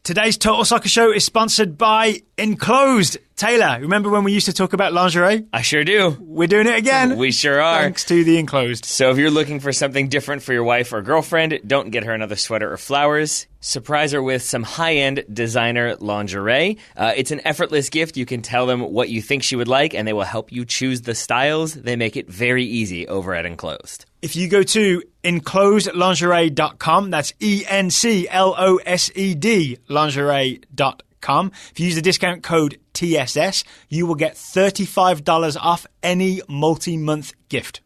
Today's Total Soccer Show is sponsored by Enclosed. Taylor, remember when we used to talk about lingerie? I sure do. We're doing it again. We sure are. Thanks to the Enclosed. So if you're looking for something different for your wife or girlfriend, don't get her another sweater or flowers. Surprise her with some high-end designer lingerie. It's an effortless gift. You can tell them what you think she would like, and they will help you choose the styles. They make it very easy over at Enclosed. If you go to enclosedlingerie.com, that's ENCLOSED lingerie.com. If you use the discount code TSS, you will get $35 off any multi-month gift.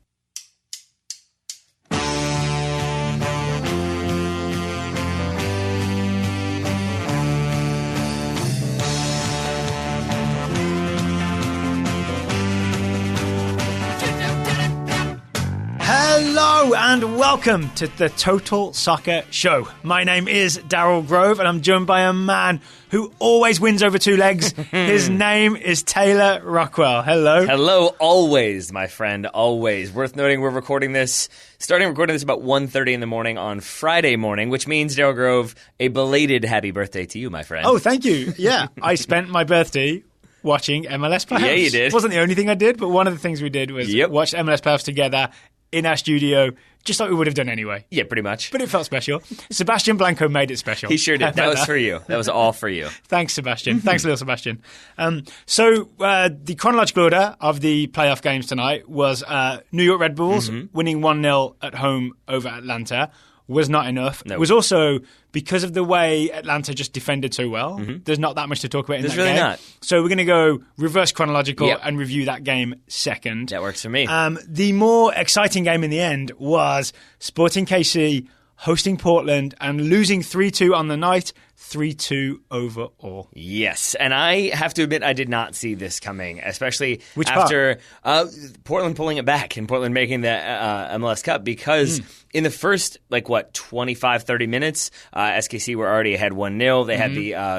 Hello and welcome to the Total Soccer Show. My name is Daryl Grove and I'm joined by a man who always wins over two legs. His name is Taylor Rockwell. Hello. Hello, always, my friend, always. Worth noting, we're recording this about 1:30 in the morning on Friday morning, which means, Daryl Grove, a belated happy birthday to you, my friend. Oh, thank you. Yeah, I spent my birthday watching MLS playoffs. Yeah, you did. It wasn't the only thing I did, but one of the things we did was watch MLS playoffs together in our studio, just like we would have done anyway. Yeah, pretty much. But it felt special. Sebastian Blanco made it special. He sure did. That was for you. That was all for you. Thanks, Sebastian. Thanks, little Sebastian. So the chronological order of the playoff games tonight was New York Red Bulls winning 1-0 at home over Atlanta. Was not enough. No. It was also because of the way Atlanta just defended so well. There's not that much to talk about in There's that really game. not. So we're going to go reverse chronological and review that game second. That works for me. The more exciting game in the end was Sporting KC hosting Portland and losing 3-2 on the night, 3-2 overall. Yes, and I have to admit I did not see this coming, especially Which after Portland pulling it back and Portland making the MLS Cup, because in the first, 25, 30 minutes, SKC were already ahead 1-0. They had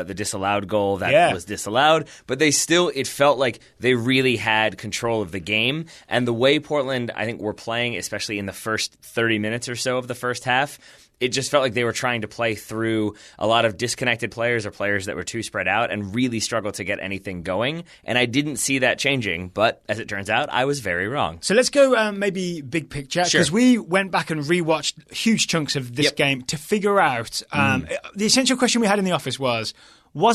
the disallowed goal that was disallowed, but it felt like they really had control of the game. And the way Portland, I think, were playing, especially in the first 30 minutes or so of the first half, it just felt like they were trying to play through a lot of disconnected players or players that were too spread out and really struggled to get anything going. And I didn't see that changing, but as it turns out, I was very wrong. So let's go maybe big picture, because we went back and rewatched huge chunks of this game to figure out the essential question we had in the office was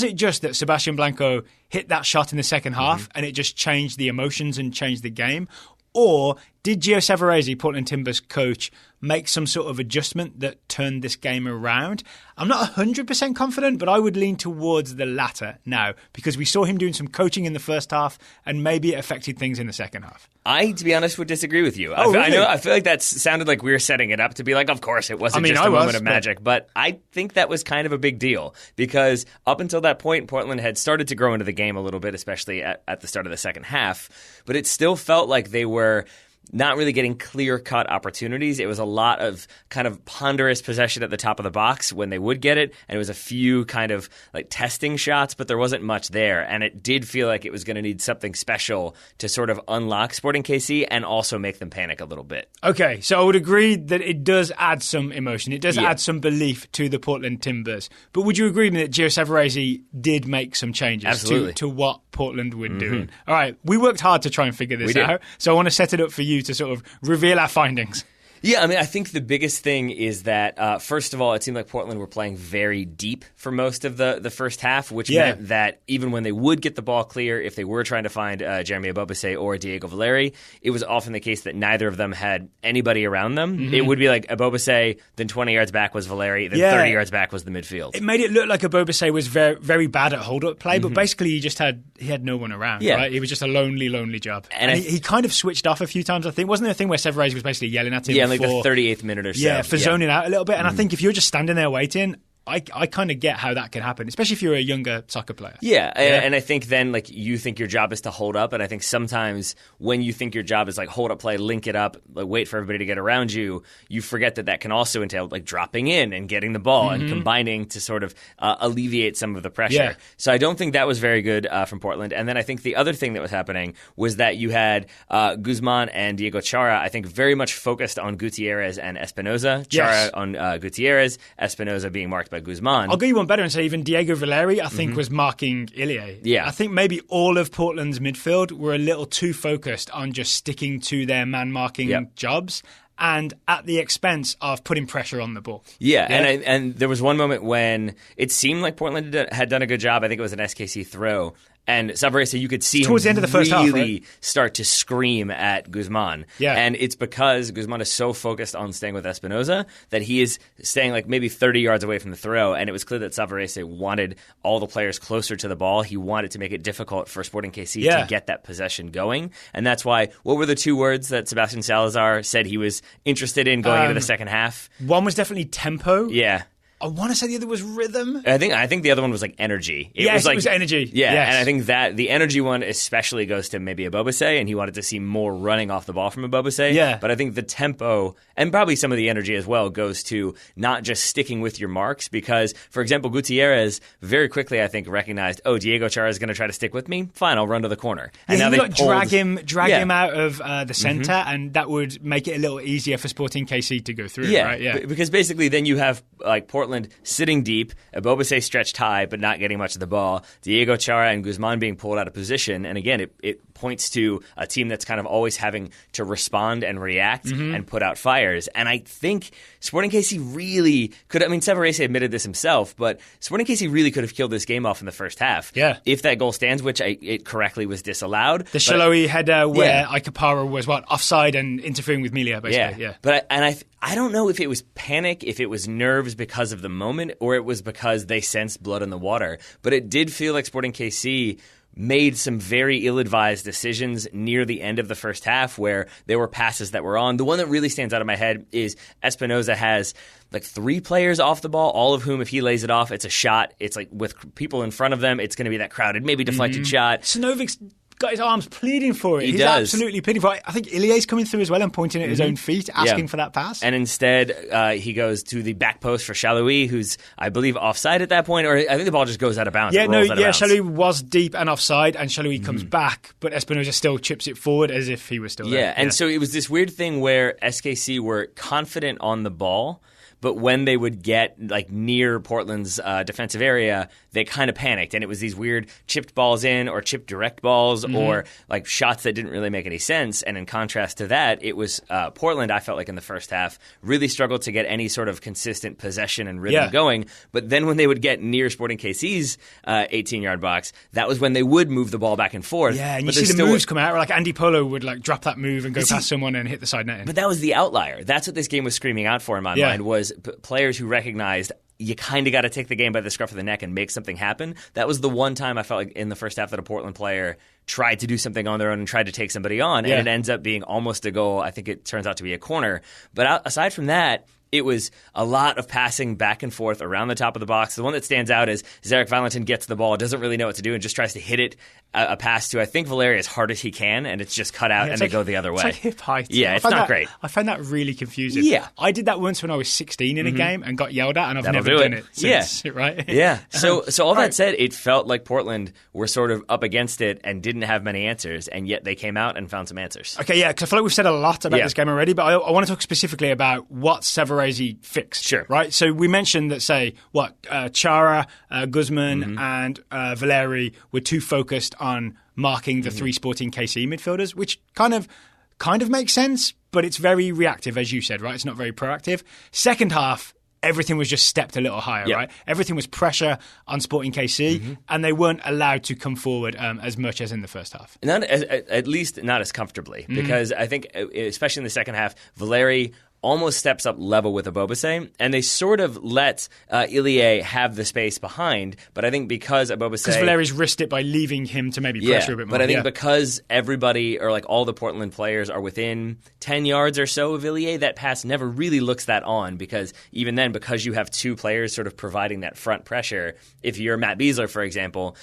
it just that Sebastian Blanco hit that shot in the second half and it just changed the emotions and changed the game? Or did Gio Savarese, Portland Timbers coach, make some sort of adjustment that turned this game around? I'm not 100% confident, but I would lean towards the latter now, because we saw him doing some coaching in the first half and maybe it affected things in the second half. I, to be honest, would disagree with you. Really? I feel like that sounded like we were setting it up to be like, of course, it wasn't just a moment of magic. But I think that was kind of a big deal, because up until that point, Portland had started to grow into the game a little bit, especially at the start of the second half. But it still felt like they were not really getting clear-cut opportunities. It was a lot of kind of ponderous possession at the top of the box when they would get it, and it was a few kind of testing shots, but there wasn't much there. And it did feel like it was going to need something special to sort of unlock Sporting KC and also make them panic a little bit. Okay, so I would agree that it does add some emotion. It does add some belief to the Portland Timbers. But would you agree that Gio Savarese did make some changes to what Portland were doing? All right, we worked hard to try and figure this out, so I want to set it up for you to sort of reveal our findings. Yeah, I mean, I think the biggest thing is that, first of all, it seemed like Portland were playing very deep for most of the first half, which meant that even when they would get the ball clear, if they were trying to find Jeremy Ebobisse or Diego Valeri, it was often the case that neither of them had anybody around them. It would be like Ebobisse, then 20 yards back was Valeri, then 30 yards back was the midfield. It made it look like Ebobisse was very, very bad at hold-up play, but basically he had no one around, right? It was just a lonely job. And he kind of switched off a few times, I think. Wasn't there a thing where Savarese was basically yelling at him? Yeah, like the 38th minute or so. Yeah, for zoning out a little bit. And I think if you're just standing there waiting, I kind of get how that can happen, especially if you're a younger soccer player. Yeah, and I think then you think your job is to hold up, and I think sometimes when you think your job is hold up play, link it up, wait for everybody to get around you, you forget that can also entail dropping in and getting the ball and combining to sort of alleviate some of the pressure. Yeah. So I don't think that was very good from Portland. And then I think the other thing that was happening was that you had Guzman and Diego Chara, I think, very much focused on Gutierrez and Espinoza. Chara on Gutierrez, Espinoza being marked by by Guzman. I'll go you one better and say even Diego Valeri, I think, was marking Ilie. Yeah. I think maybe all of Portland's midfield were a little too focused on just sticking to their man-marking jobs, and at the expense of putting pressure on the ball. Yeah. And there was one moment when it seemed like Portland had done a good job. I think it was an SKC throw. And Savarese, you could see towards him the end of the first half, right? start to scream at Guzman. Yeah. And it's because Guzman is so focused on staying with Espinoza that he is staying like maybe 30 yards away from the throw. And it was clear that Savarese wanted all the players closer to the ball. He wanted to make it difficult for Sporting KC to get that possession going. And that's why, what were the two words that Sebastian Salazar said he was interested in going into the second half? One was definitely tempo. Yeah. I want to say the other was rhythm. I think the other one was like energy. It was energy. Yeah, yes. And I think that the energy one especially goes to maybe Ebobisse, and he wanted to see more running off the ball from Ebobisse. Yeah. But I think the tempo, and probably some of the energy as well, goes to not just sticking with your marks, because, for example, Gutierrez very quickly, I think, recognized, Diego Chara is going to try to stick with me. Fine, I'll run to the corner. And now they drag him out of the center, and that would make it a little easier for Sporting KC to go through. Right? Yeah, because basically then you have like Portland sitting deep, Ebobisse stretched high but not getting much of the ball, Diego Chara and Guzman being pulled out of position, and again it points to a team that's kind of always having to respond and react and put out fires. And I think Sporting KC really could, Savarese admitted this himself, but Sporting KC really could have killed this game off in the first half. Yeah. If that goal stands, which it correctly was disallowed. The Shaloy header where Aikapara was offside and interfering with Melia, basically. Yeah. But I don't know if it was panic, if it was nerves because of the moment, or it was because they sensed blood in the water. But it did feel like Sporting KC made some very ill-advised decisions near the end of the first half where there were passes that were on. The one that really stands out of my head is Espinoza has like 3 players off the ball, all of whom, if he lays it off, it's a shot. It's like with people in front of them, it's going to be that crowded, maybe deflected shot. Sinovic's got his arms pleading for it. He's absolutely pleading for it. I think Ilie's coming through as well and pointing at his own feet, asking for that pass. And instead, he goes to the back post for Shaloy, who's, I believe, offside at that point, or I think the ball just goes out of bounds. Shaloy was deep and offside, and Shaloy comes back, but Espinoza still chips it forward as if he was still there. And so it was this weird thing where SKC were confident on the ball, but when they would get like near Portland's defensive area, they kind of panicked, and it was these weird chipped balls in or chipped direct balls or like shots that didn't really make any sense. And in contrast to that, it was Portland, I felt like in the first half, really struggled to get any sort of consistent possession and rhythm going. But then when they would get near Sporting KC's 18-yard box, that was when they would move the ball back and forth. Yeah, and you see the moves come out, like Andy Polo would like drop that move and go past someone and hit the side netting. But that was the outlier. That's what this game was screaming out for in my mind, was players who recognized you kind of got to take the game by the scruff of the neck and make something happen. That was the one time I felt like in the first half that a Portland player tried to do something on their own and tried to take somebody on, and it ends up being almost a goal. I think it turns out to be a corner. But aside from that, it was a lot of passing back and forth around the top of the box. The one that stands out is Zarek Valentin gets the ball, doesn't really know what to do, and just tries to hit it a pass to, I think, Valeri as hard as he can, and it's just cut out and they go the other way. It's like hip height. Yeah, it's not great. I find that really confusing. Yeah. I did that once when I was 16 in a game and got yelled at, and I've never done it since. Right? Yeah. So all that said, it felt like Portland were sort of up against it and didn't have many answers, and yet they came out and found some answers. Okay, yeah, because I feel like we've said a lot about this game already, but I want to talk specifically about what Savarese fixed. Sure. Right? So we mentioned that, Chara, Guzman, and Valeri were too focused on marking the 3 Sporting KC midfielders, which kind of makes sense, but it's very reactive, as you said, right? It's not very proactive. Second half, everything was just stepped a little higher, right? Everything was pressure on Sporting KC, and they weren't allowed to come forward as much as in the first half. At least not as comfortably, because I think, especially in the second half, Valeri almost steps up level with Ebobisse, and they sort of let Ilie have the space behind, but I think because Ebobisse... Because Valeri's risked it by leaving him to maybe pressure a bit more. But I think because everybody, or like all the Portland players are within 10 yards or so of Ilie, that pass never really looks that on, because even then, because you have 2 players sort of providing that front pressure, if you're Matt Beasler, for example...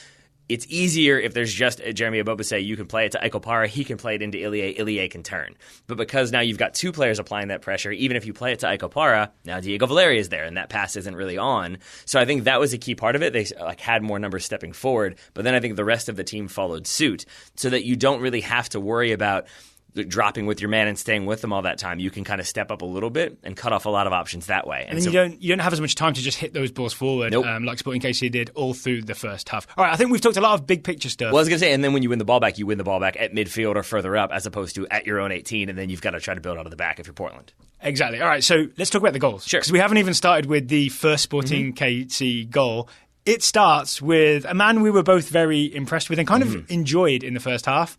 It's easier if there's just Jeremy Ebobisse. You can play it to Aikopara. He can play it into Ilie. Ilie can turn. But because now you've got 2 players applying that pressure, even if you play it to Aikopara, now Diego Valeri is there, and that pass isn't really on. So I think that was a key part of it. They had more numbers stepping forward, but then I think the rest of the team followed suit, so that you don't really have to worry about dropping with your man and staying with them all that time, you can kind of step up a little bit and cut off a lot of options that way. And then you don't have as much time to just hit those balls forward, like Sporting KC did all through the first half. All right, I think we've talked a lot of big picture stuff. Well, I was going to say, and then when you win the ball back, you win the ball back at midfield or further up, as opposed to at your own 18, and then you've got to try to build out of the back if you're Portland. Exactly. All right, so let's talk about the goals. Sure. Because we haven't even started with the first Sporting KC goal. It starts with a man we were both very impressed with and kind of enjoyed in the first half,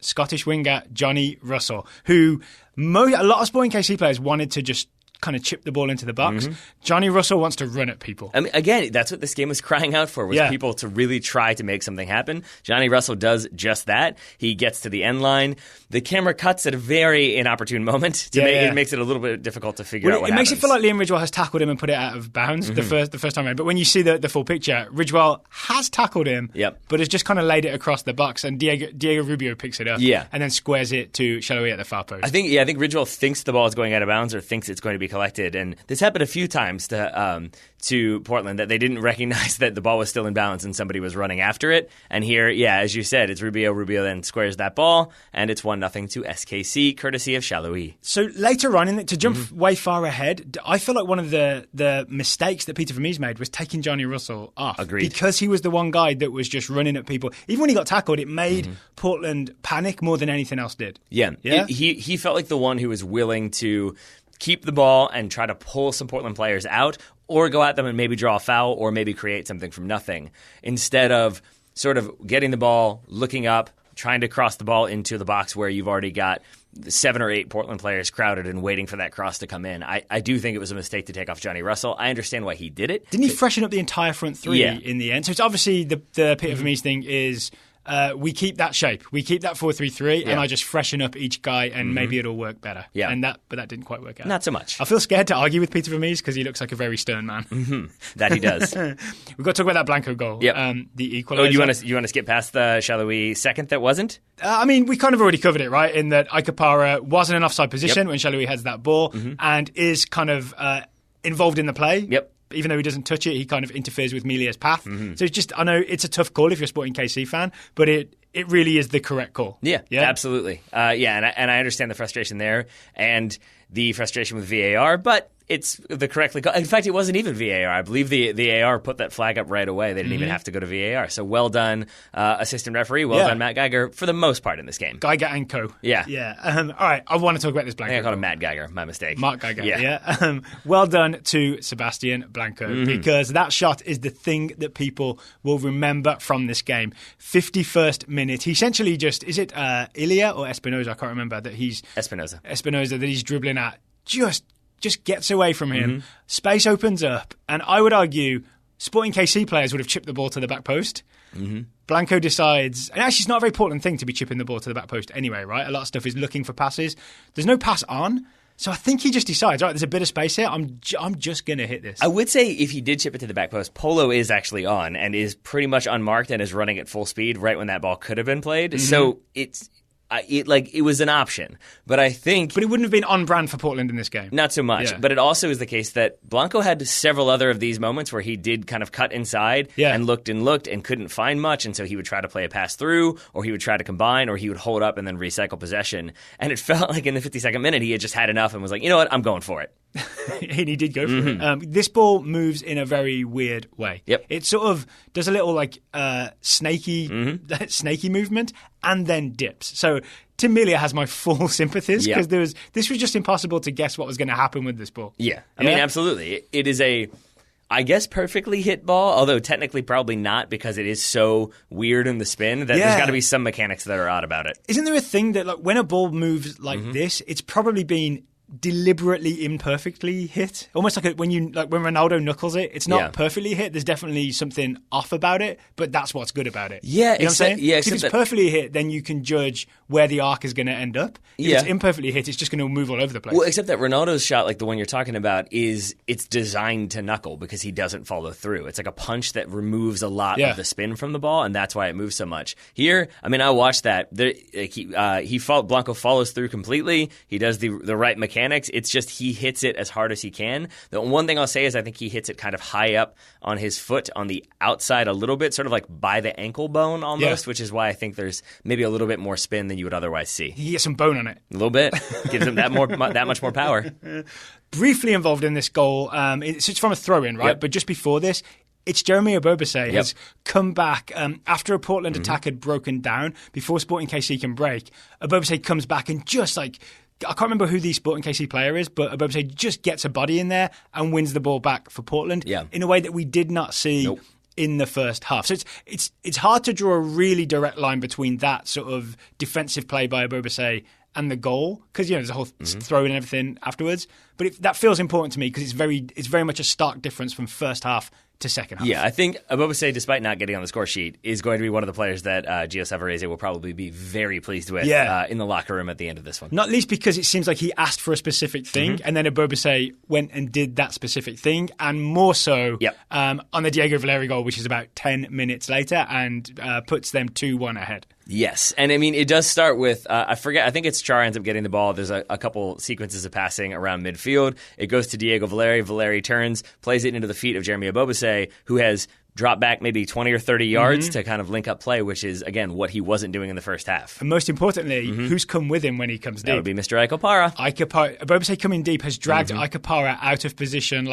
Scottish winger Johnny Russell, who a lot of Sporting KC players wanted to just kind of chip the ball into the box. Johnny Russell wants to run at people. I mean, again, that's what this game was crying out for, was people to really try to make something happen. Johnny Russell does just that. He gets to the end line. The camera cuts at a very inopportune moment. It makes it a little bit difficult to figure out what happens. It makes it feel like Liam Ridgewell has tackled him and put it out of bounds the first time around. But when you see the full picture, Ridgewell has tackled him, but has just kind of laid it across the box, and Diego Rubio picks it up and then squares it to Shaloi at the far post. I think Ridgewell thinks the ball is going out of bounds or thinks it's going to be collected. And this happened a few times to Portland, that they didn't recognize that the ball was still in bounds and somebody was running after it. And here, as you said, it's Rubio. Rubio then squares that ball, and it's 1-0 to SKC, courtesy of Shaloi. So later on, to jump way far ahead, I feel like one of the mistakes that Peter Vermees made was taking Johnny Russell off. Agreed. Because he was the one guy that was just running at people. Even when he got tackled, it made Portland panic more than anything else did. Yeah? He felt like the one who was willing to keep the ball and try to pull some Portland players out, or go at them and maybe draw a foul, or maybe create something from nothing, instead of sort of getting the ball, looking up, trying to cross the ball into the box where you've already got 7 or 8 Portland players crowded and waiting for that cross to come in. I do think it was a mistake to take off Johnny Russell. I understand why he did it. Didn't he freshen up the entire front three in the end? So it's obviously the Peter Vermees thing is we keep that shape. We keep that 4-3-3, and I just freshen up each guy, and maybe it'll work better. Yeah. But that didn't quite work out. Not so much. I feel scared to argue with Peter Vermees because he looks like a very stern man. That he does. We've got to talk about that Blanco goal. The equaliser. Oh, you want to skip past the Shaloi second that wasn't? I mean, we kind of already covered it, right? In that Aikapara was in an offside position when Shaloi heads that ball, and is kind of involved in the play. Even though he doesn't touch it, he kind of interferes with Milia's path. So it's just, I know it's a tough call if you're a Sporting KC fan, but it really is the correct call. Yeah? Absolutely. And I understand the frustration there and the frustration with VAR, but it's the correctly called. In fact, it wasn't even VAR. I believe the AR put that flag up right away. They didn't even have to go to VAR. So well done, assistant referee. Well done, Matt Geiger, for the most part in this game. Geiger and co. Yeah. All right, I want to talk about this Blanco. I called him Matt Geiger. My mistake. Mark Geiger. Yeah. Well done to Sebastian Blanco, because that shot is the thing that people will remember from this game. 51st minute. He essentially just, is it Ilya or Espinoza? I can't remember. That he's Espinoza that he's dribbling at. Just gets away from him. Space opens up, and I would argue Sporting KC players would have chipped the ball to the back post. Blanco decides, and actually it's not a very Portland thing to be chipping the ball to the back post anyway, right? A lot of stuff is looking for passes. There's no pass on. So I think he just decides, all right, there's a bit of space here. I'm just going to hit this. I would say if he did chip it to the back post, Polo is actually on and is pretty much unmarked and is running at full speed right when that ball could have been played. So it was an option, but I think... But it wouldn't have been on brand for Portland in this game. Not so much, but it also is the case that Blanco had several other of these moments where he did kind of cut inside and looked and couldn't find much, and so he would try to play a pass through, or he would try to combine, or he would hold up and then recycle possession. And it felt like in the 52nd minute he had just had enough and was like, you know what, I'm going for it. And he did go for it. This ball moves in a very weird way. It sort of does a little snaky movement and then dips. So Tim Melia has my full sympathies because this was just impossible to guess what was going to happen with this ball. I mean, absolutely. It is I guess perfectly hit ball, although technically probably not because it is so weird in the spin that there's got to be some mechanics that are odd about it. Isn't there a thing that when a ball moves like this, it's probably been deliberately imperfectly hit, almost like when Ronaldo knuckles it, it's not perfectly hit. There's definitely something off about it, but that's what's good about it. Yeah, you know what I'm saying? Yeah, if it's perfectly hit, then you can judge where the arc is going to end up. If it's imperfectly hit, it's just going to move all over the place. Well, except that Ronaldo's shot, like the one you're talking about, it's designed to knuckle because he doesn't follow through. It's like a punch that removes a lot of the spin from the ball, and that's why it moves so much. Here, I mean, I watched that. Blanco follows through completely. He does the right mechanics mechanics. It's just he hits it as hard as he can. The one thing I'll say is I think he hits it kind of high up on his foot on the outside a little bit, sort of like by the ankle bone almost, which is why I think there's maybe a little bit more spin than you would otherwise see. He gets some bone on it. A little bit. Gives him that much more power. Briefly involved in this goal, it's from a throw-in, right? Yep. But just before this, it's Jeremy Ebobisse has come back after a Portland attack had broken down. Before Sporting KC can break, Ebobisse comes back and just like, I can't remember who the Sporting KC player is, but Ebobisse just gets a body in there and wins the ball back for Portland in a way that we did not see in the first half. So it's hard to draw a really direct line between that sort of defensive play by Ebobisse and the goal, because there's a whole throw in and everything afterwards. But that feels important to me because it's very much a stark difference from first half to second half. Yeah, I think Ebobisse, despite not getting on the score sheet, is going to be one of the players that Gio Savarese will probably be very pleased with in the locker room at the end of this one. Not least because it seems like he asked for a specific thing, and then Ebobisse went and did that specific thing, and more so on the Diego Valeri goal, which is about 10 minutes later, and puts them 2-1 ahead. Yes, and I mean, it does start with, I think it's Char ends up getting the ball. There's a couple sequences of passing around midfield. It goes to Diego Valeri. Valeri turns, plays it into the feet of Jeremy Ebobisse, who has dropped back maybe 20 or 30 yards to kind of link up play, which is, again, what he wasn't doing in the first half. And most importantly, who's come with him when he comes deep? That would be Mr. Aikopara. Ebobisse coming deep has dragged Aikopara out of position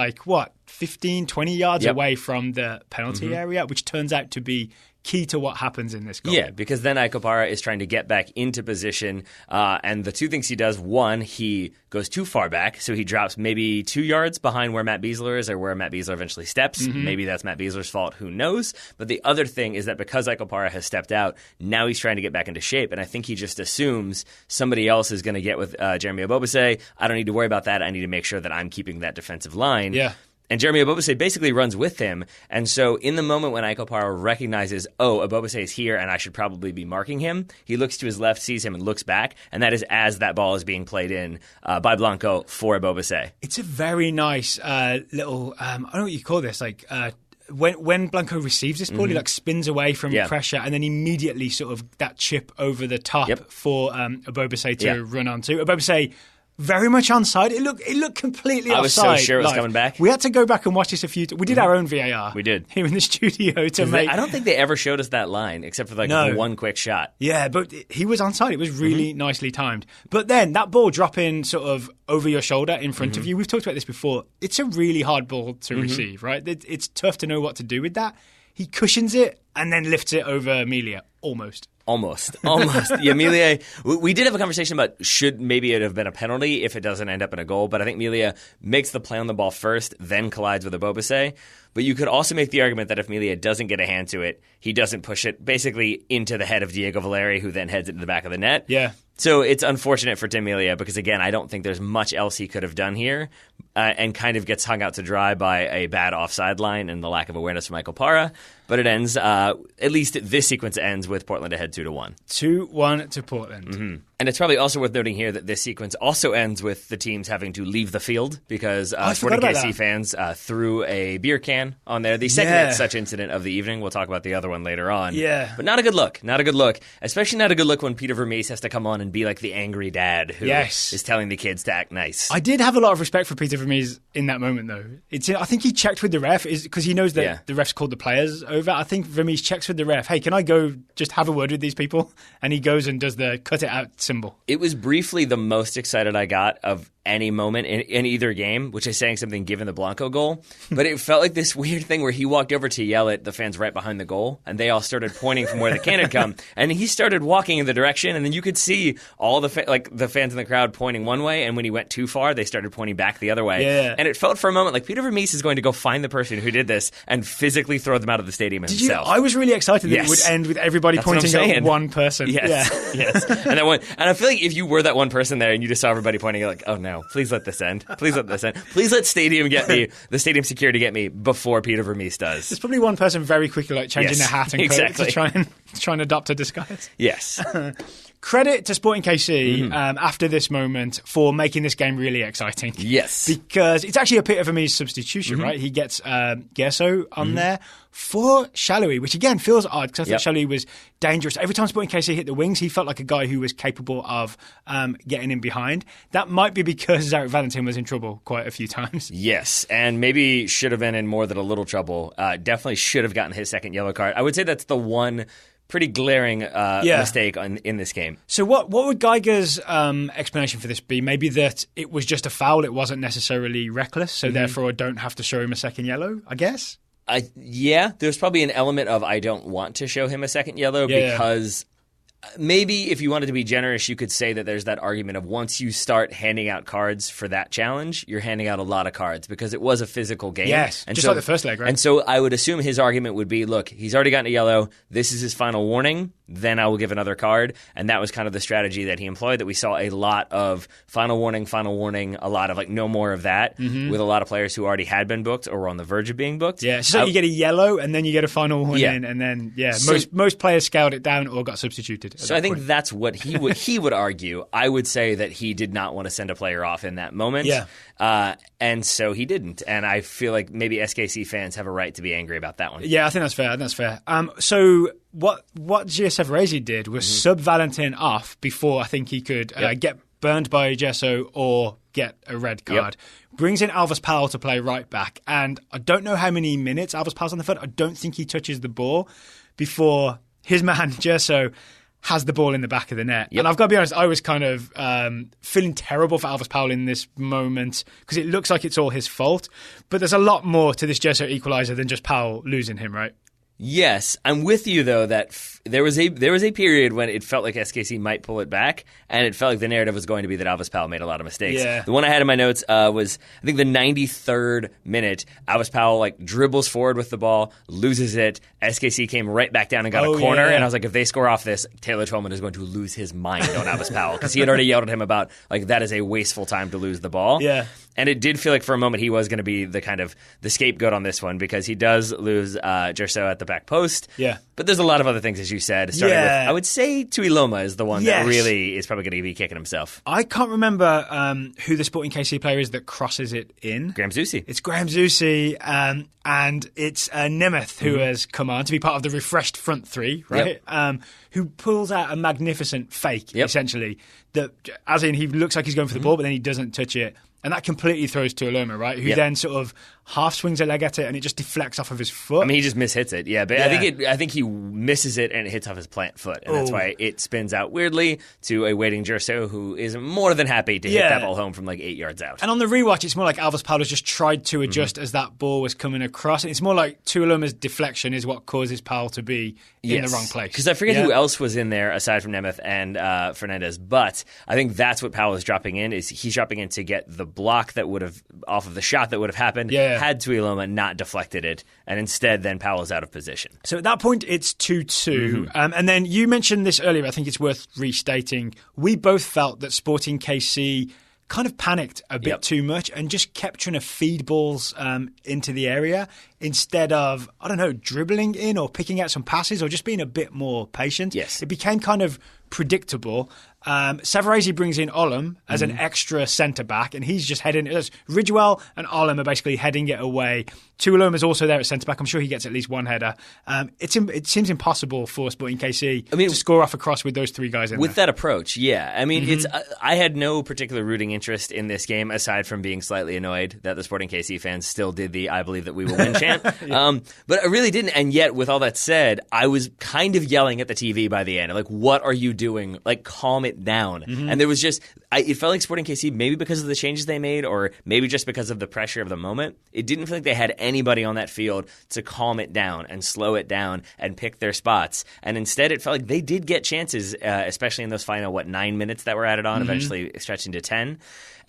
15, 20 yards away from the penalty area, which turns out to be key to what happens in this goal. Yeah, because then Aikopara is trying to get back into position, and the two things he does, one, he goes too far back, so he drops maybe 2 yards behind where Matt Besler is, or where Matt Besler eventually steps. Maybe that's Matt Besler's fault, who knows? But the other thing is that because Aikopara has stepped out, now he's trying to get back into shape, and I think he just assumes somebody else is going to get with Jeremy Ebobisse. I don't need to worry about that. I need to make sure that I'm keeping that defensive line. Yeah. And Jeremy Ebobisse basically runs with him. And so in the moment when Aikopara recognizes, Ebobisse is here and I should probably be marking him, he looks to his left, sees him, and looks back. And that is as that ball is being played in by Blanco for Ebobisse. It's a very nice little, I don't know what you call this, when Blanco receives this ball, he spins away from pressure and then immediately sort of that chip over the top for Ebobisse to run onto. Ebobisse very much onside. It looked completely offside. I was so sure it was coming back. We had to go back and watch this a few times. We did our own VAR. We did. Here in the studio to make... I don't think they ever showed us that line, except for one quick shot. Yeah, but he was onside. It was really nicely timed. But then that ball dropping sort of over your shoulder in front of you, we've talked about this before, it's a really hard ball to receive, right? It's tough to know what to do with that. He cushions it and then lifts it over Emilia, almost. Almost. Yeah, Melia, we did have a conversation about should maybe it have been a penalty if it doesn't end up in a goal, but I think Melia makes the play on the ball first, then collides with Ebobisse. But you could also make the argument that if Melia doesn't get a hand to it, he doesn't push it basically into the head of Diego Valeri, who then heads it to the back of the net. Yeah. So it's unfortunate for Tim Melia because, again, I don't think there's much else he could have done here and kind of gets hung out to dry by a bad offside line and the lack of awareness from Aikopara. But it ends, at least this sequence ends with Portland ahead 2-1. 2-1 to Portland. And it's probably also worth noting here that this sequence also ends with the teams having to leave the field because Sporting KC fans threw a beer can on there. The second such incident of the evening. We'll talk about the other one later on. Yeah. But not a good look. Not a good look. Especially not a good look when Peter Vermees has to come on and be like the angry dad who is telling the kids to act nice. I did have a lot of respect for Peter Vermees in that moment, though. I think he checked with the ref because he knows that the ref's called the players over. I think Vermees checks with the ref, hey, can I go just have a word with these people? And he goes and does the cut it out symbol. It was briefly the most excited I got of any moment in either game, which is saying something given the Blanco goal. But it felt like this weird thing where he walked over to yell at the fans right behind the goal, and they all started pointing from where the can had come. And he started walking in the direction, and then you could see all the fans in the crowd pointing one way, and when he went too far, they started pointing back the other way. Yeah. And it felt for a moment like Peter Vermees is going to go find the person who did this and physically throw them out of the stadium himself. I was really excited that it would end with everybody pointing at one person. Yes, yes. And I feel like if you were that one person there and you just saw everybody pointing, you're like, oh no, please let this end. Please let this end. Please let the stadium security get me before Peter Vermees does. There's probably one person very quickly changing their hat and coat to try and adopt a disguise. Yes. credit to Sporting KC after this moment for making this game really exciting. Yes. Because it's actually a Peter Vermeer's substitution, right? He gets Gerso on there for Shalhoui, which again feels odd because I thought Shalhoui was dangerous. Every time Sporting KC hit the wings, he felt like a guy who was capable of getting in behind. That might be because Zarek Valentin was in trouble quite a few times. Yes, and maybe should have been in more than a little trouble. Definitely should have gotten his second yellow card. I would say that's the one pretty glaring mistake in this game. So what would Geiger's explanation for this be? Maybe that it was just a foul, it wasn't necessarily reckless, so therefore I don't have to show him a second yellow, I guess? There's probably an element of I don't want to show him a second yellow because maybe if you wanted to be generous, you could say that there's that argument of once you start handing out cards for that challenge, you're handing out a lot of cards because it was a physical game. Yes, and just like the first leg, right? And so I would assume his argument would be, look, he's already gotten a yellow. This is his final warning. Then I will give another card. And that was kind of the strategy that he employed, that we saw a lot of final warning, a lot of like no more of that with a lot of players who already had been booked or were on the verge of being booked. Yeah, so you get a yellow and then you get a final warning and then, most players scaled it down or got substituted. So I think that's what he would argue. I would say that he did not want to send a player off in that moment. Yeah. And so he didn't. And I feel like maybe SKC fans have a right to be angry about that one. Yeah, I think that's fair. So what Gio Savarese did was sub Valentin off before I think he could get burned by Gesso or get a red card. Brings in Alvas Powell to play right back. And I don't know how many minutes Alvas Powell's on the field. I don't think he touches the ball before his man Gesso has the ball in the back of the net. And I've got to be honest, I was kind of feeling terrible for Alvas Powell in this moment because it looks like it's all his fault. But there's a lot more to this Gesso equaliser than just Powell losing him, right? Yes, I'm with you though that there was a period when it felt like SKC might pull it back, and it felt like the narrative was going to be that Alvas Powell made a lot of mistakes. Yeah. The one I had in my notes was I think the 93rd minute. Alvas Powell like dribbles forward with the ball, loses it. SKC came right back down and got a corner, and I was like, if they score off this, Taylor Twellman is going to lose his mind on Alvas Powell because he had already yelled at him about like that is a wasteful time to lose the ball. Yeah. And it did feel like for a moment he was going to be the kind of the scapegoat on this one because he does lose Gerso at the back post. Yeah. But there's a lot of other things, as you said. Starting with, I would say Tuiloma is the one that really is probably going to be kicking himself. I can't remember who the Sporting KC player is that crosses it in. Graham Zusi. It's Graham Zusi, and it's Nemeth who has come on to be part of the refreshed front three, right? Who pulls out a magnificent fake, essentially. That, as in, he looks like he's going for the ball, but then he doesn't touch it. And that completely throws Tuiloma, right? Who then sort of half swings a leg at it, and it just deflects off of his foot. I mean, he just mishits it, but I think he misses it, and it hits off his plant foot, and that's why it spins out weirdly to a waiting Gerso who is more than happy to hit that ball home from like 8 yards out. And on the rewatch, it's more like Alvas Powell just tried to adjust as that ball was coming across. It's more like Tuiloma's deflection is what causes Powell to be in the wrong place. Because I forget who else was in there aside from Nemeth and Fernandez, but I think that's what Powell is dropping in. Is he's dropping in to get the block that would have off of the shot that would have happened had Tuiloma not deflected it, and instead then Powell's out of position. So at that point it's 2-2. And then you mentioned this earlier, I think it's worth restating. We both felt that Sporting KC kind of panicked a bit too much and just kept trying to feed balls into the area instead of, I don't know, dribbling in or picking out some passes or just being a bit more patient. Yes. It became kind of predictable. Savarese brings in Olam as an extra centre-back, and he's just heading... Ridgewell and Olam are basically heading it away. Tuiloma is also there at centre-back. I'm sure he gets at least one header. It seems impossible for Sporting KC to score off a cross with those three guys in with that approach, I mean, it's I had no particular rooting interest in this game aside from being slightly annoyed that the Sporting KC fans still did the I believe that we will win chant. But I really didn't. And yet, with all that said, I was kind of yelling at the TV by the end. Like, what are you doing? Like, calm it down. And there was just... it felt like Sporting KC, maybe because of the changes they made or maybe just because of the pressure of the moment, it didn't feel like they had anybody on that field to calm it down and slow it down and pick their spots. And instead, it felt like they did get chances, especially in those final, 9 minutes that were added on, eventually stretching to 10.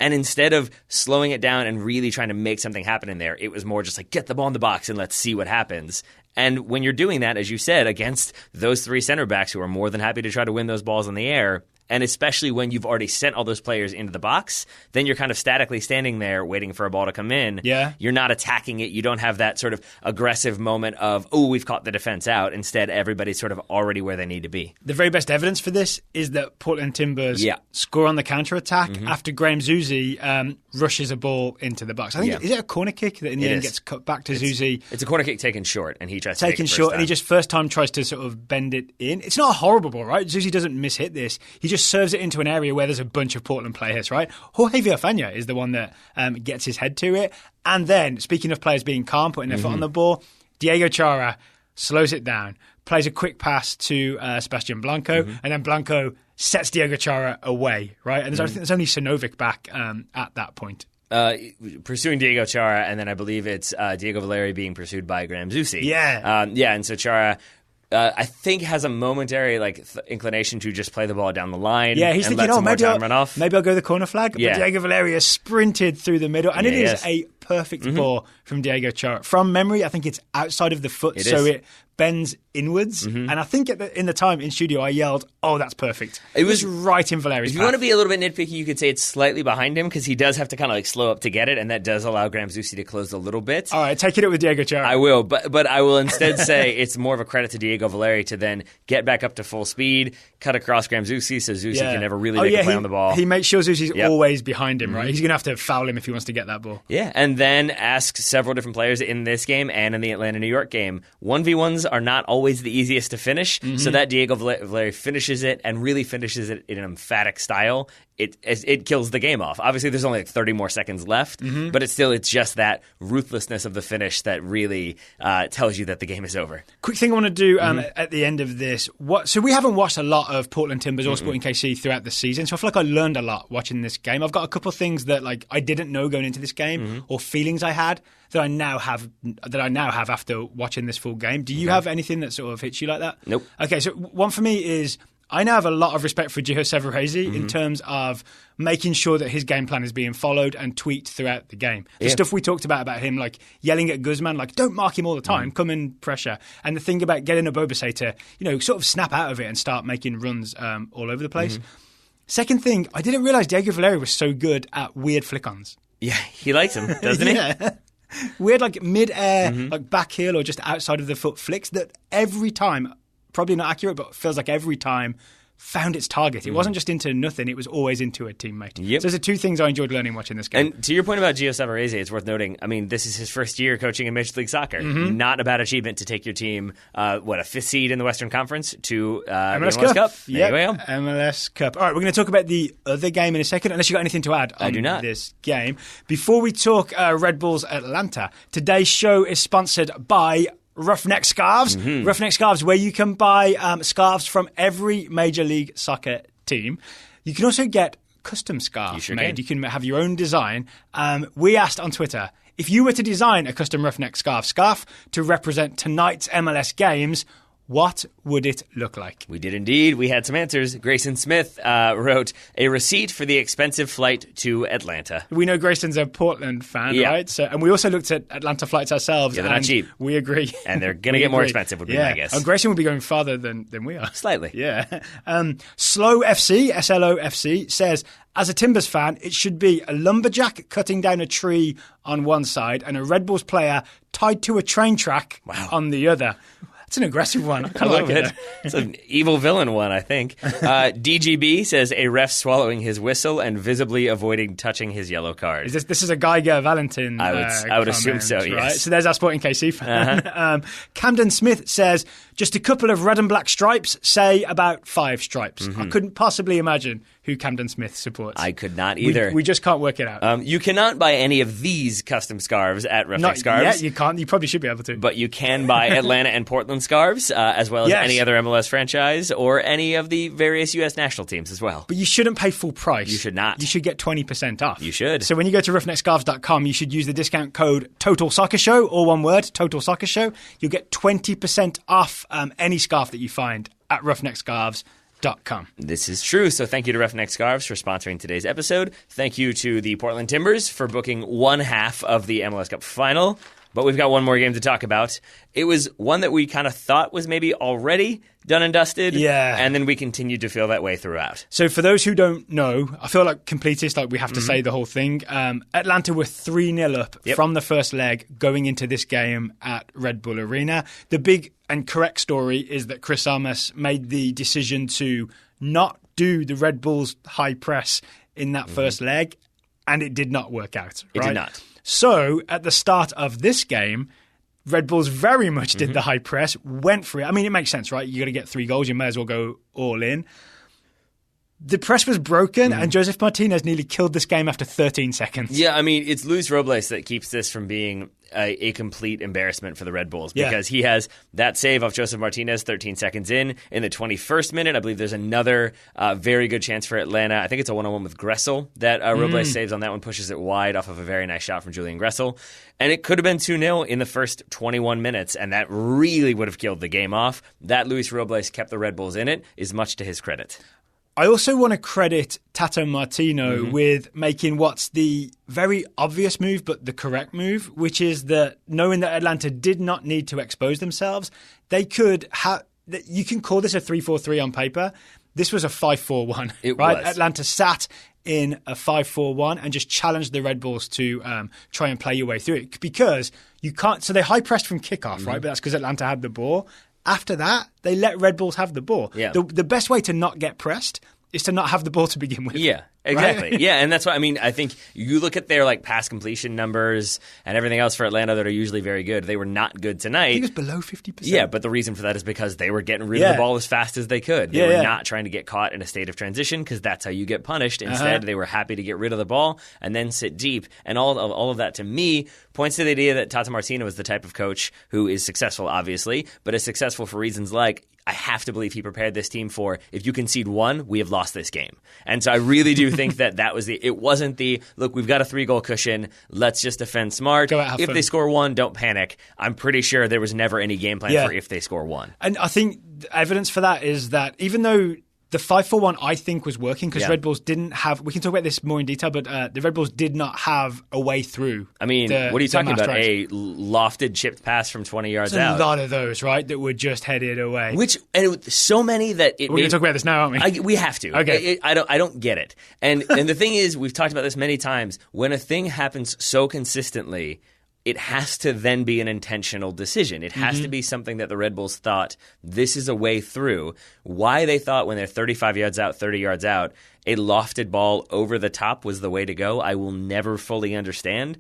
And instead of slowing it down and really trying to make something happen in there, it was more just like, get the ball in the box and let's see what happens. And when you're doing that, as you said, against those three center backs who are more than happy to try to win those balls in the air, And especially when you've already sent all those players into the box, then you're kind of statically standing there waiting for a ball to come in. Yeah. You're not attacking it. You don't have that sort of aggressive moment of, oh, we've caught the defense out. Instead, everybody's sort of already where they need to be. The very best evidence for this is that Portland Timbers score on the counter-attack after Graham Zusi rushes a ball into the box. I think, is it a corner kick that in the end gets cut back to Zusi? It's a corner kick taken short, and he tries to take it short, time. and he just first time tries to sort of bend it in. It's not a horrible ball, right? Zusi doesn't mishit this. He just serves it into an area where there's a bunch of Portland players, right? Jorge Villafana is the one that gets his head to it. And then, speaking of players being calm, putting their foot on the ball, Diego Chara slows it down, plays a quick pass to Sebastian Blanco, and then Blanco sets Diego Chara away, right? And I think there's only Sinovic back at that point. Pursuing Diego Chara, and then I believe it's Diego Valeri being pursued by Graham Zusi. Yeah. And so Chara... I think has a momentary inclination to just play the ball down the line. Yeah, he's thinking, maybe I'll go the corner flag. Yeah. But Diego Valeri sprinted through the middle, and it is a perfect ball from Diego Chara. From memory, I think it's outside of the foot, it bends inwards. And I think in the time in studio, I yelled, "Oh, that's perfect!" It was right in Valeri's path. If you want to be a little bit nitpicky, you could say it's slightly behind him because he does have to kind of slow up to get it, and that does allow Graham Zusi to close a little bit. All right, take it up with Diego Chara. I will, but I will instead say it's more of a credit to Diego Valeri to then get back up to full speed, cut across Graham Zusi so Zusi can never really make a play on the ball. He makes sure Zusi's always behind him, right? He's going to have to foul him if he wants to get that ball. Yeah, and then ask several different players in this game and in the Atlanta-New York game. 1v1s are not always the easiest to finish, so that Diego Valeri finishes it and really finishes it in an emphatic style. It kills the game off. Obviously, there's only 30 more seconds left, but it's just that ruthlessness of the finish that really tells you that the game is over. Quick thing I want to do at the end of this. So we haven't watched a lot of Portland Timbers or Sporting KC throughout the season, so I feel like I learned a lot watching this game. I've got a couple of things that I didn't know going into this game or feelings I had that I now have after watching this full game. Do you have anything that sort of hits you like that? Nope. Okay, so one for me is I now have a lot of respect for Gio Savarese in terms of making sure that his game plan is being followed and tweaked throughout the game. The stuff we talked about him, yelling at Guzman, don't mark him all the time, come in pressure. And the thing about getting a Bobasay to, sort of snap out of it and start making runs all over the place. Second thing, I didn't realize Diego Valeri was so good at weird flick-ons. Yeah, he likes them, doesn't he? Weird, mid-air, back heel or just outside of the foot flicks that every time, probably not accurate, but feels like every time found its target. It wasn't just into nothing, it was always into a teammate. Yep. So those are two things I enjoyed learning watching this game. And to your point about Gio Savarese, it's worth noting, this is his first year coaching in Major League Soccer. Not a bad achievement to take your team, a fifth seed in the Western Conference to MLS Cup. There you go. MLS Cup. All right, we're going to talk about the other game in a second, unless you've got anything to add on I do not. This game. Before we talk Red Bulls Atlanta, today's show is sponsored by Roughneck Scarves. Roughneck Scarves, where you can buy scarves from every Major League Soccer team. You can also get custom scarves made. You can have your own design. We asked on Twitter, if you were to design a custom Roughneck scarf to represent tonight's MLS games, what would it look like? We did indeed. We had some answers. Grayson Smith wrote a receipt for the expensive flight to Atlanta. We know Grayson's a Portland fan, right? So, and we also looked at Atlanta flights ourselves. Yeah, they're not cheap. We agree. And they're going to get more expensive, would be my guess. And Grayson would be going farther than we are. Slightly. Yeah. Slow FC, SLOFC, says, as a Timbers fan, it should be a lumberjack cutting down a tree on one side and a Red Bulls player tied to a train track on the other. It's an aggressive one. I kind of like it. It's an evil villain one, I think. DGB says a ref swallowing his whistle and visibly avoiding touching his yellow card. This is a Geiger Valentin I would assume so, yes. Right? So there's our Sporting KC fan. Camden Smith says, just a couple of red and black stripes, say about 5 stripes. I couldn't possibly imagine who Camden Smith supports. I could not either. We just can't work it out. You cannot buy any of these custom scarves at Roughneck Scarves. Yeah, you can't. You probably should be able to. But you can buy Atlanta and Portland scarves, as well as any other MLS franchise or any of the various U.S. national teams as well. But you shouldn't pay full price. You should not. You should get 20% off. You should. So when you go to roughneckscarves.com, you should use the discount code Total Soccer Show, all one word, Total Soccer Show. You'll get 20% off any scarf that you find at roughneckscarves.com. This is true. So thank you to Roughneck Scarves for sponsoring today's episode. Thank you to the Portland Timbers for booking one half of the MLS Cup final. But we've got one more game to talk about. It was one that we kind of thought was maybe already done and dusted. Yeah. And then we continued to feel that way throughout. So for those who don't know, I feel like completist, like we have to say the whole thing. Atlanta were 3-0 up from the first leg going into this game at Red Bull Arena. The big and correct story is that Chris Armas made the decision to not do the Red Bulls high press in that first leg, and it did not work out. It did not. So at the start of this game, Red Bulls very much did the high press, went for it. I mean, it makes sense, right? You got to get 3 goals. You may as well go all in. The press was broken, and Josef Martinez nearly killed this game after 13 seconds. Yeah, I mean, it's Luis Robles that keeps this from being a complete embarrassment for the Red Bulls because he has that save off Josef Martinez 13 seconds in the 21st minute. I believe there's another very good chance for Atlanta. I think it's a one-on-one with Gressel that Robles saves on that one, pushes it wide off of a very nice shot from Julian Gressel. And it could have been 2-0 in the first 21 minutes, and that really would have killed the game off. That Luis Robles kept the Red Bulls in it is much to his credit. I also want to credit Tata Martino with making what's the very obvious move, but the correct move, which is that knowing that Atlanta did not need to expose themselves, they could have. You can call this a 3-4-3 on paper. This was a 5-4-1. It right? was. Atlanta sat in a 5-4-1 and just challenged the Red Bulls to try and play your way through it because you can't. So they high pressed from kickoff, right? But that's because Atlanta had the ball. After that, they let Red Bulls have the ball. Yeah. The best way to not get pressed is to not have the ball to begin with. Yeah, exactly. Right? Yeah, and that's why, I mean, I think you look at their pass completion numbers and everything else for Atlanta that are usually very good. They were not good tonight. I think it was below 50%. Yeah, but the reason for that is because they were getting rid of the ball as fast as they could. They were not trying to get caught in a state of transition because that's how you get punished. Instead, they were happy to get rid of the ball and then sit deep. And all of that, to me, points to the idea that Tata Martino is the type of coach who is successful, obviously, but is successful for reasons like I have to believe he prepared this team for, if you concede 1, we have lost this game. And so I really do think that was it wasn't the, look, we've got a 3-goal cushion, let's just defend smart. If they score 1, don't panic. I'm pretty sure there was never any game plan for if they score 1. And I think the evidence for that is that even though the 5-4-1 I think was working because Red Bulls didn't have, we can talk about this more in detail, but the Red Bulls did not have a way through. I mean, what are you talking about? A lofted chipped pass from 20 yards out. A lot of those, right, that were just headed away. So many that we're going to talk about this now, aren't we? We have to. Okay. I don't get it. And the thing is, we've talked about this many times, when a thing happens so consistently, it has to then be an intentional decision. It has to be something that the Red Bulls thought, this is a way through. Why they thought when they're 35 yards out, 30 yards out, a lofted ball over the top was the way to go, I will never fully understand.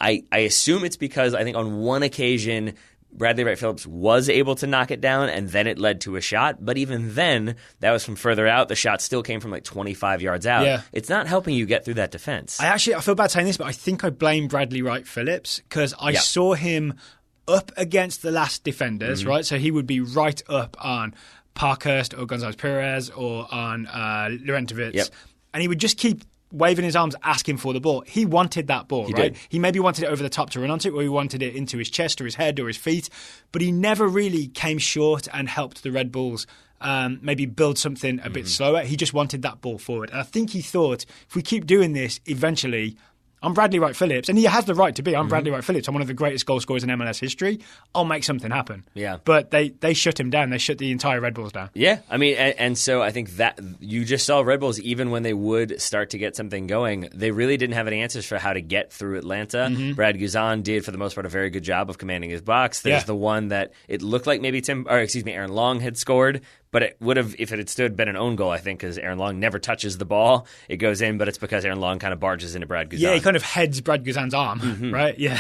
I assume it's because I think on one occasion, Bradley Wright Phillips was able to knock it down, and then it led to a shot. But even then, that was from further out. The shot still came from 25 yards out. Yeah. It's not helping you get through that defense. I feel bad saying this, but I think I blame Bradley Wright Phillips because I saw him up against the last defenders, right? So he would be right up on Parkhurst or Gonzalez Perez or on Laurentowicz. And he would just keep waving his arms, asking for the ball. He wanted that ball, right? He maybe wanted it over the top to run onto it, or he wanted it into his chest or his head or his feet, but he never really came short and helped the Red Bulls maybe build something a bit slower. He just wanted that ball forward. And I think he thought, if we keep doing this, eventually I'm Bradley Wright Phillips, and he has the right to be. I'm Bradley Wright Phillips. I'm one of the greatest goal scorers in MLS history. I'll make something happen. Yeah. But they shut him down. They shut the entire Red Bulls down. Yeah. I mean, and so I think that you just saw Red Bulls, even when they would start to get something going, they really didn't have any answers for how to get through Atlanta. Brad Guzan did, for the most part, a very good job of commanding his box. There's the one that it looked like maybe Aaron Long had scored, but it would have, if it had stood, been an own goal, I think, because Aaron Long never touches the ball. It goes in, but it's because Aaron Long kind of barges into Brad Guzan. Yeah, he kind of heads Brad Guzan's arm, right? Yeah.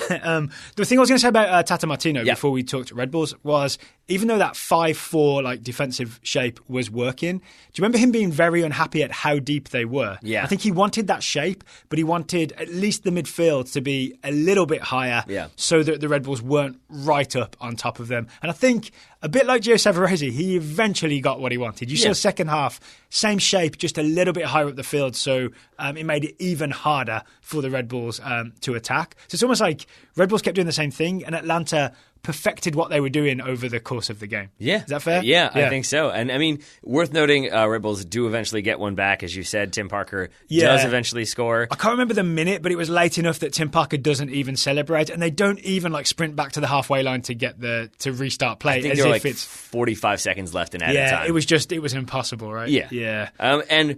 The thing I was going to say about Tata Martino before we talked Red Bulls was, even though that 5-4 defensive shape was working, do you remember him being very unhappy at how deep they were? Yeah. I think he wanted that shape, but he wanted at least the midfield to be a little bit higher so that the Red Bulls weren't right up on top of them. And I think, a bit like Gio Savarese, he eventually got what he wanted. You saw the second half, same shape, just a little bit higher up the field, so it made it even harder for the Red Bulls to attack. So it's almost like Red Bulls kept doing the same thing, and Atlanta perfected what they were doing over the course of the game. Yeah. Is that fair? Yeah, I think so. And I mean, worth noting, Red Bulls do eventually get one back. As you said, Tim Parker does eventually score. I can't remember the minute, but it was late enough that Tim Parker doesn't even celebrate, and they don't even like sprint back to the halfway line to restart play. I think there were like 45 seconds left in added time. It was impossible, right? Yeah. And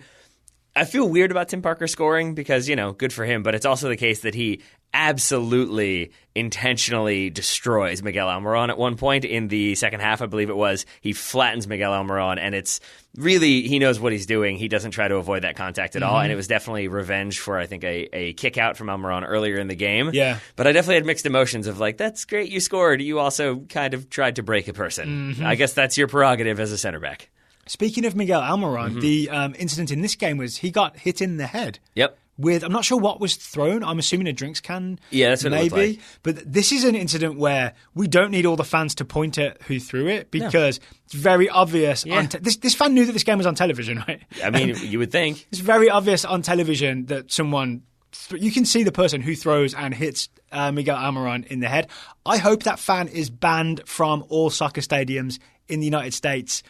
I feel weird about Tim Parker scoring because, good for him, but it's also the case that he absolutely intentionally destroys Miguel Almiron at one point in the second half, I believe it was. He flattens Miguel Almiron, and it's really, he knows what he's doing. He doesn't try to avoid that contact at all, and it was definitely revenge for, I think, a kick out from Almiron earlier in the game. Yeah. But I definitely had mixed emotions of like, that's great you scored. You also kind of tried to break a person. I guess that's your prerogative as a center back. Speaking of Miguel Almiron, the incident in this game was he got hit in the head. Yep. I'm not sure what was thrown. I'm assuming a drinks can. Yeah, that's what it looked like. But this is an incident where we don't need all the fans to point at who threw it because it's very obvious. Yeah. This fan knew that this game was on television, right? I mean, you would think. It's very obvious on television that someone. You can see the person who throws and hits Miguel Almiron in the head. I hope that fan is banned from all soccer stadiums in the United States,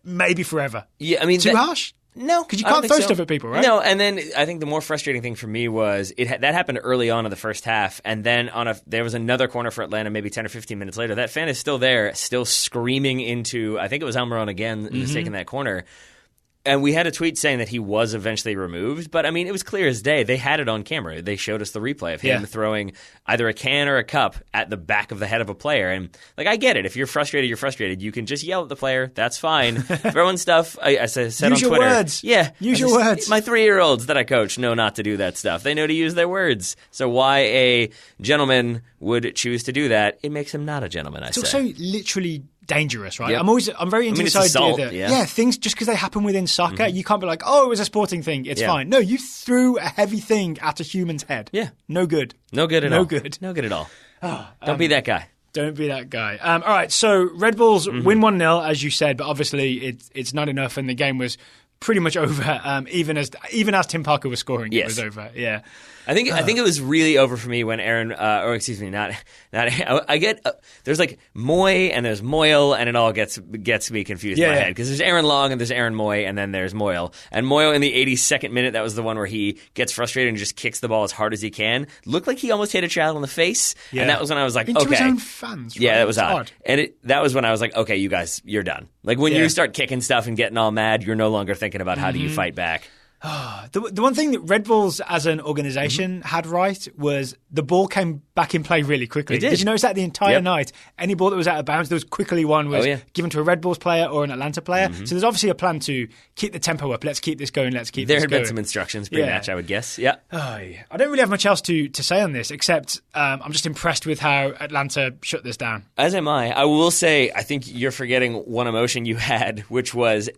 maybe forever. Yeah, I mean, too harsh. No, because you can't throw stuff at people, right? No, and then I think the more frustrating thing for me was that happened early on in the first half, and then there was another corner for Atlanta maybe 10 or 15 minutes later. That fan is still there, still screaming into, I think it was Almiron again taking that corner. And we had a tweet saying that he was eventually removed, but I mean, it was clear as day. They had it on camera. They showed us the replay of him throwing either a can or a cup at the back of the head of a player. And like, I get it. If you're frustrated, you're frustrated. You can just yell at the player. That's fine. Throwing stuff. I said use on Twitter. Use your words. Yeah. Use your words. My 3-year-olds that I coach know not to do that stuff. They know to use their words. So why a gentleman would choose to do that, it makes him not a gentleman, I say. It's also literally dangerous, right? Yep. I'm very into this idea assault, that things just because they happen within soccer, you can't be like, oh, it was a sporting thing, it's fine. No, you threw a heavy thing at a human's head. Yeah, no good. No good at all. No good. No good at all. Don't be that guy. Don't be that guy. All right, so Red Bulls win 1-0, as you said, but obviously it's not enough, and the game was pretty much over. Even as Tim Parker was scoring, it was over. Yeah. I think it was really over for me when Aaron, I get there's like Moy and there's Moyle, and it all gets me confused in my head because there's Aaron Long and there's Aaron Moy and then there's Moyle. And Moyle in the 82nd minute, that was the one where he gets frustrated and just kicks the ball as hard as he can. Looked like he almost hit a child in the face, and that was when I was like, into okay, his own fans. Right? Yeah, that was odd. And that was when I was like, okay, you guys, you're done. Like when you start kicking stuff and getting all mad, you're no longer thinking about how do you fight back. The one thing that Red Bulls as an organisation had right was the ball came back in play really quickly. It did. Did you notice that the entire night? Any ball that was out of bounds, there was quickly one was given to a Red Bulls player or an Atlanta player. So there's obviously a plan to keep the tempo up. Let's keep this going. There had been some instructions pre-match, I would guess. Yeah. I don't really have much else to say on this, except I'm just impressed with how Atlanta shut this down. As am I. I will say, I think you're forgetting one emotion you had, which was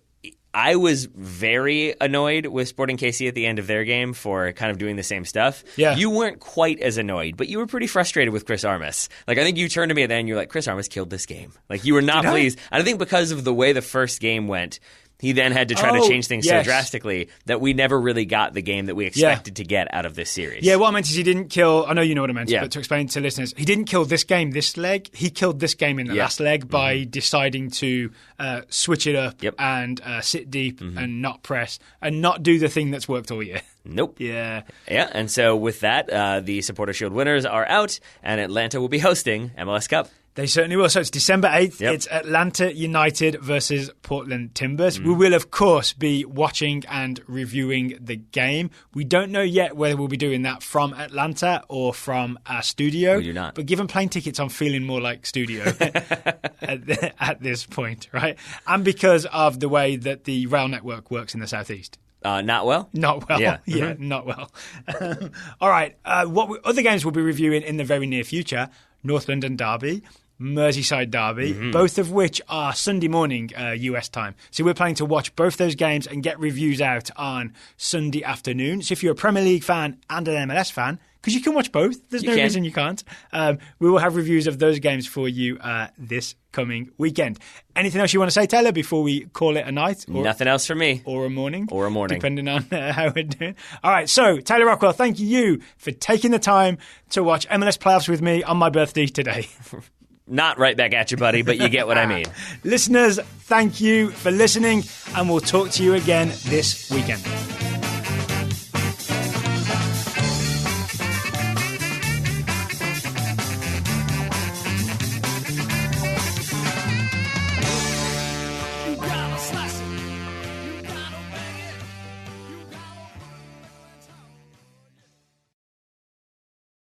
I was very annoyed with Sporting KC at the end of their game for kind of doing the same stuff. Yeah. You weren't quite as annoyed, but you were pretty frustrated with Chris Armas. Like, I think you turned to me at the end and you're like, Chris Armas killed this game. Like, you were not pleased. And I think because of the way the first game went, he then had to try to change things so drastically that we never really got the game that we expected to get out of this series. Yeah, what I meant is he didn't kill... I know you know what I meant, but to explain to listeners, he didn't kill this game, this leg. He killed this game in the last leg by deciding to switch it up and sit deep and not press and not do the thing that's worked all year. Nope. Yeah. Yeah, and so with that, the Supporter Shield winners are out, and Atlanta will be hosting MLS Cup. They certainly will. So it's December 8th. It's Atlanta United versus Portland Timbers. We will, of course, be watching and reviewing the game. We don't know yet whether we'll be doing that from Atlanta or from our studio. We do not. But given plane tickets, I'm feeling more like studio at this point, right? And because of the way that the rail network works in the Southeast. Not well? Not well. Yeah, not well. All right. Other games we'll be reviewing in the very near future, North London Derby, Merseyside Derby, both of which are Sunday morning US time. So we're planning to watch both those games and get reviews out on Sunday afternoon. So if you're a Premier League fan and an MLS fan, because you can watch both, there's no reason you can't, we will have reviews of those games for you this coming weekend. Anything else you want to say, Taylor, before we call it a night? Nothing else for me. Or a morning. Or a morning. Depending on how we're doing. All right, so Taylor Rockwell, thank you for taking the time to watch MLS playoffs with me on my birthday today. not right back at you, buddy, but you get what I mean. Listeners, thank you for listening, and we'll talk to you again this weekend. You gotta slice it.